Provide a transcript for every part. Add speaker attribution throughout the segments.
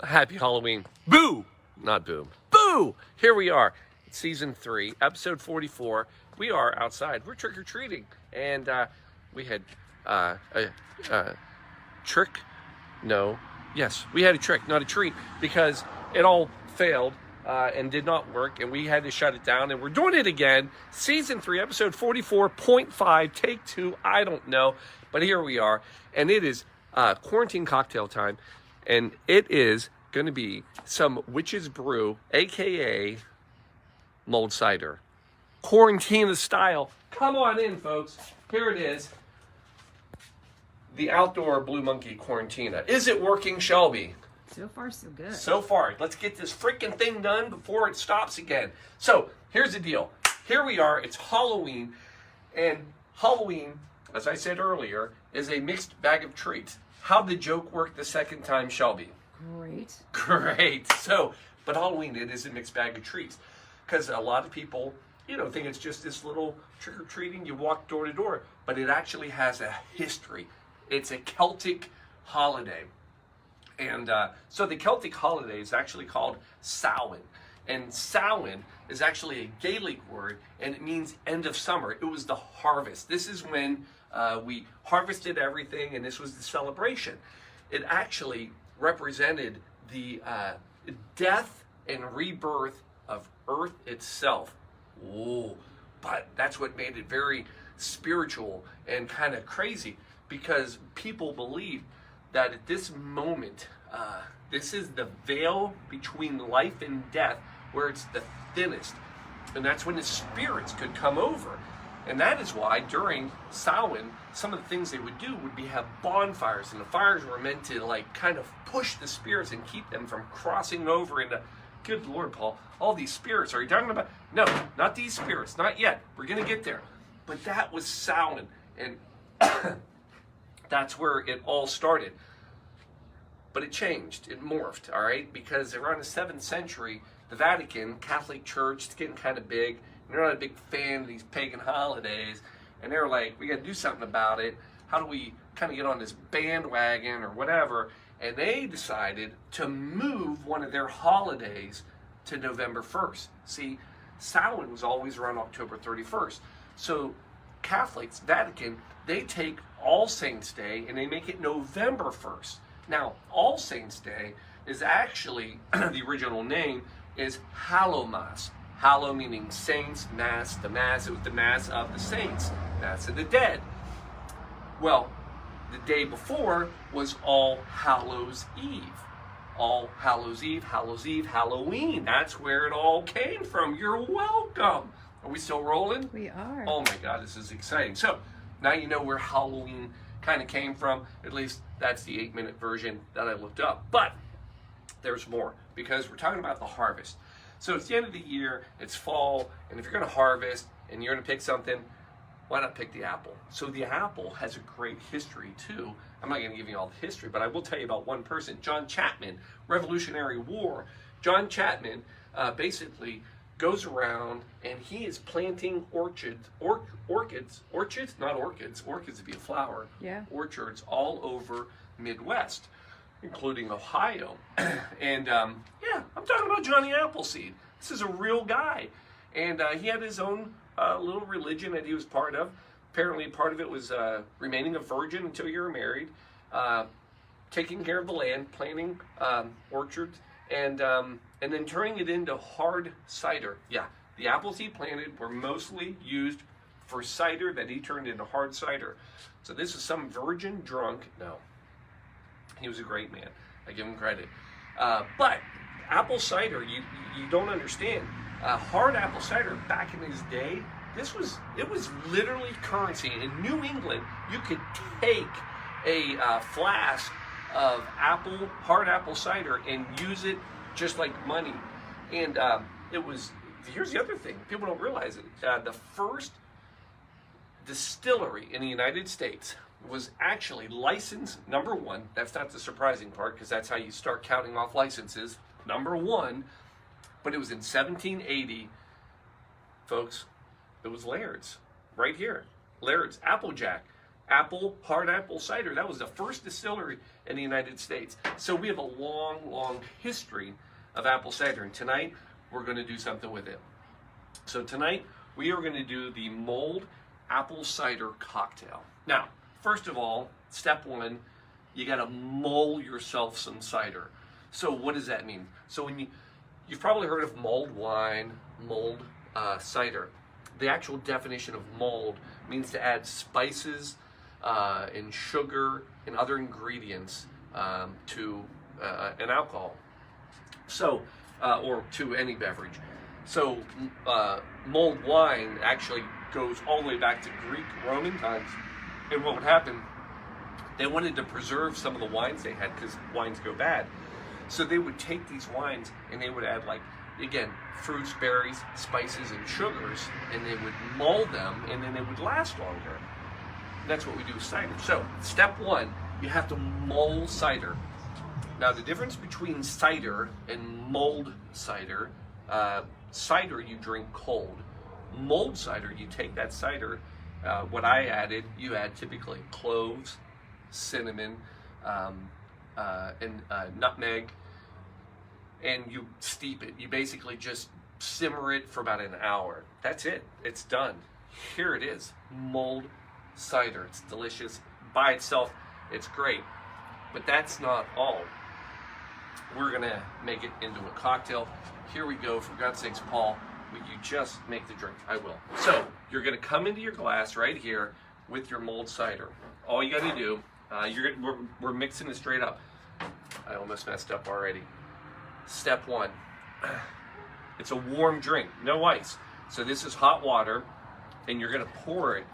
Speaker 1: Happy Halloween. Boo! Not boom. Boo! Here we are. It's season 3, episode 44. We are outside. We're trick-or-treating. And we had a trick. No. Yes, we had a trick, not a treat, because it all failed and did not work, and we had to shut it down, and we're doing it again. Season 3, episode 44.5, take 2, I don't know, but here we are, and it is quarantine cocktail time, and it is going to be some Witch's Brew, aka mulled cider. Quarantine style. Come on in, folks. Here it is. The outdoor Blue Monkey Quarantina. Is it working, Shelby?
Speaker 2: So far, so good.
Speaker 1: So far. Let's get this freaking thing done before it stops again. So, here's the deal. Here we are. It's Halloween. And Halloween, as I said earlier, is a mixed bag of treats. How'd the joke work the second time, Shelby?
Speaker 2: Great.
Speaker 1: Great. So, but Halloween, it is a mixed bag of treats. Because a lot of people, think it's just this little trick-or-treating. You walk door to door. But it actually has a history. It's a Celtic holiday. And so the Celtic holiday is actually called Samhain. And Samhain is actually a Gaelic word, and it means end of summer. It was the harvest. This is when we harvested everything, and this was the celebration. It actually represented the death and rebirth of Earth itself. Ooh, but that's what made it very spiritual and kind of crazy, because people believe that at this moment, this is the veil between life and death, where it's the thinnest. And that's when the spirits could come over. And that is why during Samhain, some of the things they would do would be have bonfires. And the fires were meant to kind of push the spirits and keep them from crossing over into, good Lord, Paul, all these spirits. Are you talking about? No, not these spirits, not yet. We're going to get there. But that was Samhain. And that's where it all started. But it changed, it morphed, all right? Because around the 7th century, the Vatican, Catholic Church, it's getting kind of big, and they're not a big fan of these pagan holidays, and they're like, we got to do something about it. How do we kind of get on this bandwagon or whatever? And they decided to move one of their holidays to November 1st. See, Samhain was always around October 31st. So Catholics, Vatican, they take All Saints' Day and they make it November 1st. Now, All Saints' Day is actually, the original name is Hallowmas. Hallow meaning saints, mass, the mass, it was the mass of the saints, mass of the dead. Well, the day before was All Hallows' Eve. All Hallows' Eve, Hallows' Eve, Halloween. That's where it all came from. You're welcome. Are we still rolling?
Speaker 2: We are.
Speaker 1: Oh my God, this is exciting. So, now you know where Halloween kind of came from. At least that's the 8-minute version that I looked up. But there's more, because we're talking about the harvest. So it's the end of the year, it's fall, and if you're going to harvest and you're going to pick something, why not pick the apple? So the apple has a great history too. I'm not going to give you all the history, but I will tell you about one person, John Chapman, Revolutionary War. John Chapman basically goes around and he is planting orchids, not orchids, orchids would be a flower,
Speaker 2: yeah,
Speaker 1: orchards all over Midwest, including Ohio. And I'm talking about Johnny Appleseed. This is a real guy. And he had his own little religion that he was part of. Apparently part of it was remaining a virgin until you were married, taking care of the land, planting orchards, and then turning it into hard cider. Yeah, the apples he planted were mostly used for cider that he turned into hard cider. So this is some virgin drunk. No, he was a great man. I give him credit. But apple cider, you don't understand. Hard apple cider back in his day, it was literally currency. In New England, you could take a flask of hard apple cider and use it just like money. And here's the other thing, people don't realize it. The first distillery in the United States was actually licensed, number one. That's not the surprising part, because that's how you start counting off licenses. Number one, but it was in 1780, folks. It was Laird's, right here. Laird's, Applejack. hard apple cider. That was the first distillery in the United States. So we have a long, long history of apple cider. And tonight, we're going to do something with it. So tonight, we are going to do the mulled apple cider cocktail. Now, first of all, step one, you got to mull yourself some cider. So what does that mean? So when you've probably heard of mulled wine, mulled cider. The actual definition of mulled means to add spices and sugar and other ingredients to an alcohol. So, or to any beverage. So, mulled wine actually goes all the way back to Greek Roman times. And what would happen, they wanted to preserve some of the wines they had because wines go bad. So they would take these wines and they would add, like, again, fruits, berries, spices, and sugars, and they would mull them, and then they would last longer. That's what we do with cider. So, step one, you have to mull cider. Now, the difference between cider and mulled cider, cider you drink cold. Mulled cider, you take that cider, what I added, you add typically cloves, cinnamon, and nutmeg, and you steep it. You basically just simmer it for about an hour. That's it. It's done. Here it is, mulled cider. It's delicious. By itself, it's great. But that's not all. We're going to make it into a cocktail. Here we go. For God's sakes, Paul, will you just make the drink? I will. So, you're going to come into your glass right here with your mulled cider. All you got to do, we're mixing it straight up. I almost messed up already. Step one, it's a warm drink, no ice. So this is hot water, and you're going to pour it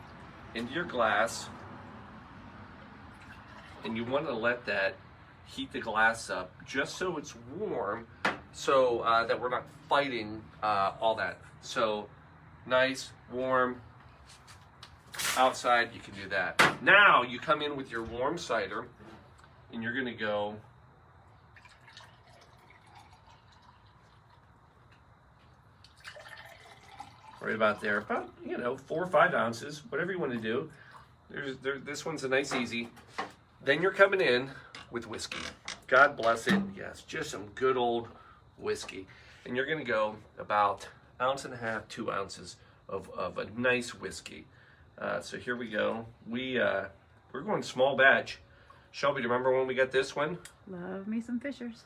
Speaker 1: into your glass, and you want to let that heat the glass up just so it's warm, so that we're not fighting all that. So nice, warm, outside, you can do that. Now you come in with your warm cider, and you're going to go right about there, about 4 or 5 ounces, whatever you want to do. This one's a nice easy. Then you're coming in with whiskey. God bless it. Yes, just some good old whiskey. And you're going to go about 1.5 ounces, 2 ounces of a nice whiskey. So here we go. We're going small batch. Shelby, do you remember when we got this one?
Speaker 2: Love me some Fishers.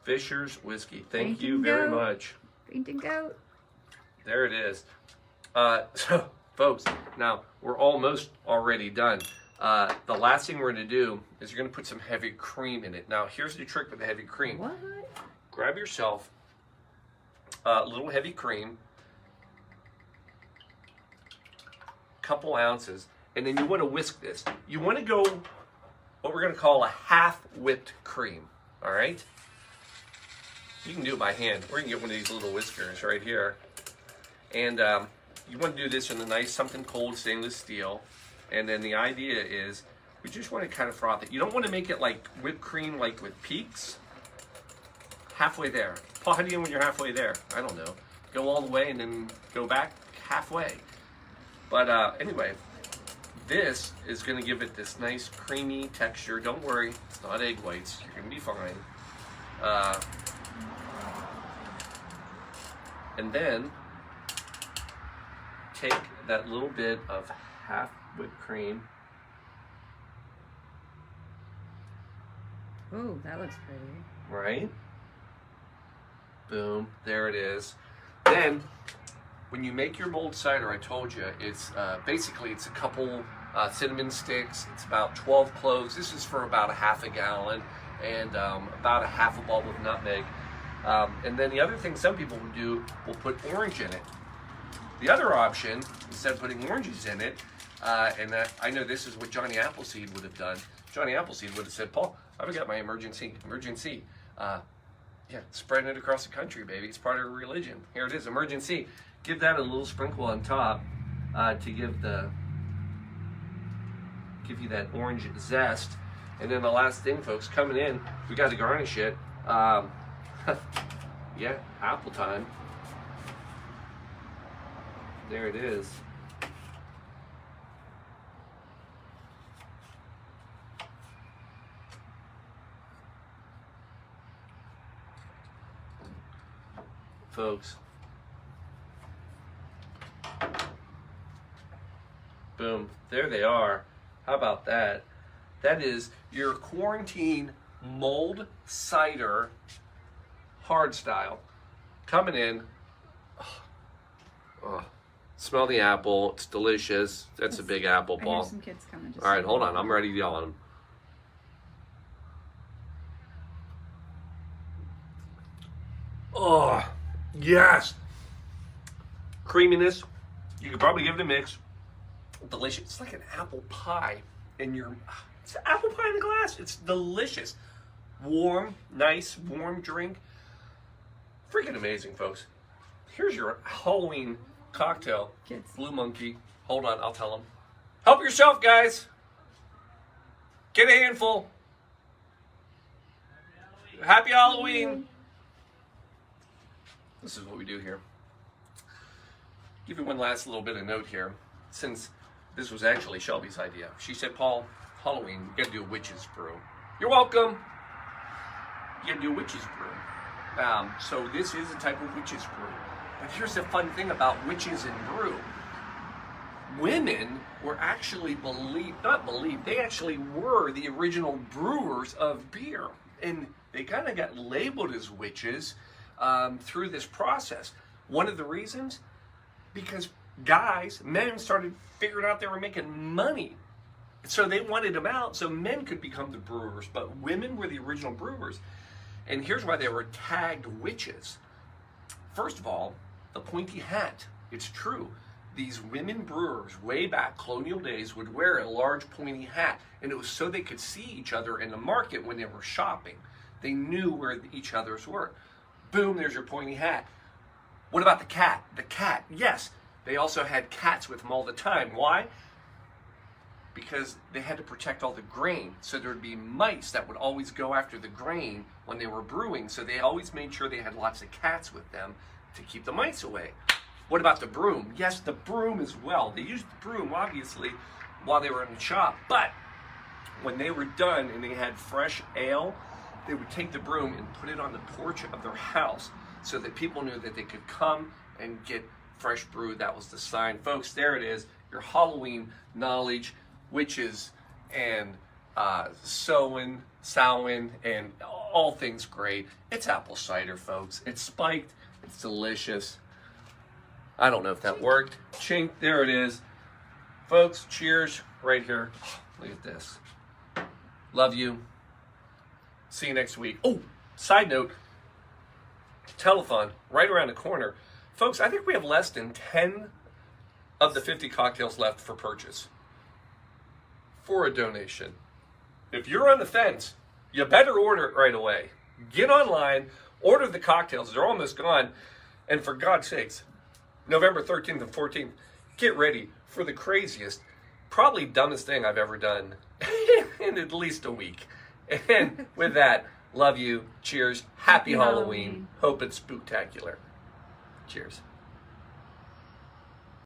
Speaker 1: Fishers whiskey. Thank you very much.
Speaker 2: Fainting goat.
Speaker 1: There it is. So, folks, now we're almost already done. The last thing we're going to do is you're going to put some heavy cream in it. Now, here's the trick with the heavy cream.
Speaker 2: What?
Speaker 1: Grab yourself a little heavy cream, couple ounces, and then you want to whisk this. You want to go what we're going to call a half whipped cream. All right? You can do it by hand. We're going to get one of these little whiskers right here. And you want to do this in a nice, something cold stainless steel. And then the idea is we just want to kind of froth it. You don't want to make it like whipped cream, like with peaks. Halfway there. Paul, how do you know when you're halfway there? I don't know. Go all the way and then go back halfway. But anyway, this is going to give it this nice creamy texture. Don't worry, it's not egg whites. You're going to be fine. And then take that little bit of half whipped cream.
Speaker 2: Ooh, that looks pretty.
Speaker 1: Right? Boom, there it is. Then, when you make your mulled cider, I told you, it's basically it's a couple cinnamon sticks. It's about 12 cloves. This is for about 1/2 gallon, and about 1/2 bulb of nutmeg. And then the other thing some people would do, will put orange in it. The other option, instead of putting oranges in it, and that, I know this is what Johnny Appleseed would have done. Johnny Appleseed would have said, Paul, I've got my emergency. Yeah, spreading it across the country, baby. It's part of a religion. Here it is, emergency. Give that a little sprinkle on top to give you that orange zest. And then the last thing, folks, coming in, we got to garnish it. Yeah, apple time. There it is. folks. Boom. There they are. How about that? That is your Quarantine Mulled Cider hard style. Coming in. Oh, smell the apple. It's delicious. That's a big apple,
Speaker 2: I
Speaker 1: Paul.
Speaker 2: hear some kids coming. Just
Speaker 1: All right, hold on. I'm ready to yell at them. Oh, yes. Creaminess. You could probably give it a mix. Delicious. It's like an apple pie in your... It's an apple pie in a glass. It's delicious. Warm, nice, warm drink. Freaking amazing, folks. Here's your Halloween cocktail.
Speaker 2: Kids.
Speaker 1: Blue Monkey. Hold on, I'll tell them. Help yourself, guys. Get a handful. Happy Halloween. This is what we do here. Give you one last little bit of note here. Since this was actually Shelby's idea. She said, Paul, Halloween, you gotta do a witch's brew. You're welcome. You gotta do a witch's brew. So this is a type of witch's brew. But here's the fun thing about witches and brew. Women were actually they actually were the original brewers of beer. And they kind of got labeled as witches through this process. One of the reasons, because men started figuring out they were making money. So they wanted them out so men could become the brewers, but women were the original brewers. And here's why they were tagged witches. First of all, the pointy hat. It's true. These women brewers, way back colonial days, would wear a large pointy hat, and it was so they could see each other in the market when they were shopping. They knew where each other's were. Boom, there's your pointy hat. What about the cat? The cat, yes. They also had cats with them all the time. Why? Because they had to protect all the grain. So there would be mice that would always go after the grain when they were brewing. So they always made sure they had lots of cats with them to keep the mice away. What about the broom? Yes, the broom as well. They used the broom, obviously, while they were in the shop. But when they were done and they had fresh ale, they would take the broom and put it on the porch of their house so that people knew that they could come and get fresh brew. That was the sign. Folks, there it is. Your Halloween knowledge, witches, and Samhain, and all things great. It's apple cider, folks. It's spiked. It's delicious. I don't know if that worked. Chink, there it is. Folks, cheers right here. Look at this. Love you. See you next week. Oh, side note, telethon right around the corner. Folks, I think we have less than 10 of the 50 cocktails left for purchase for a donation. If you're on the fence, you better order it right away. Get online, order the cocktails. They're almost gone. And for God's sakes, November 13th and 14th, get ready for the craziest, probably dumbest thing I've ever done in at least a week. And with that, love you. Cheers. Happy Halloween. Hope it's spooktacular. Cheers.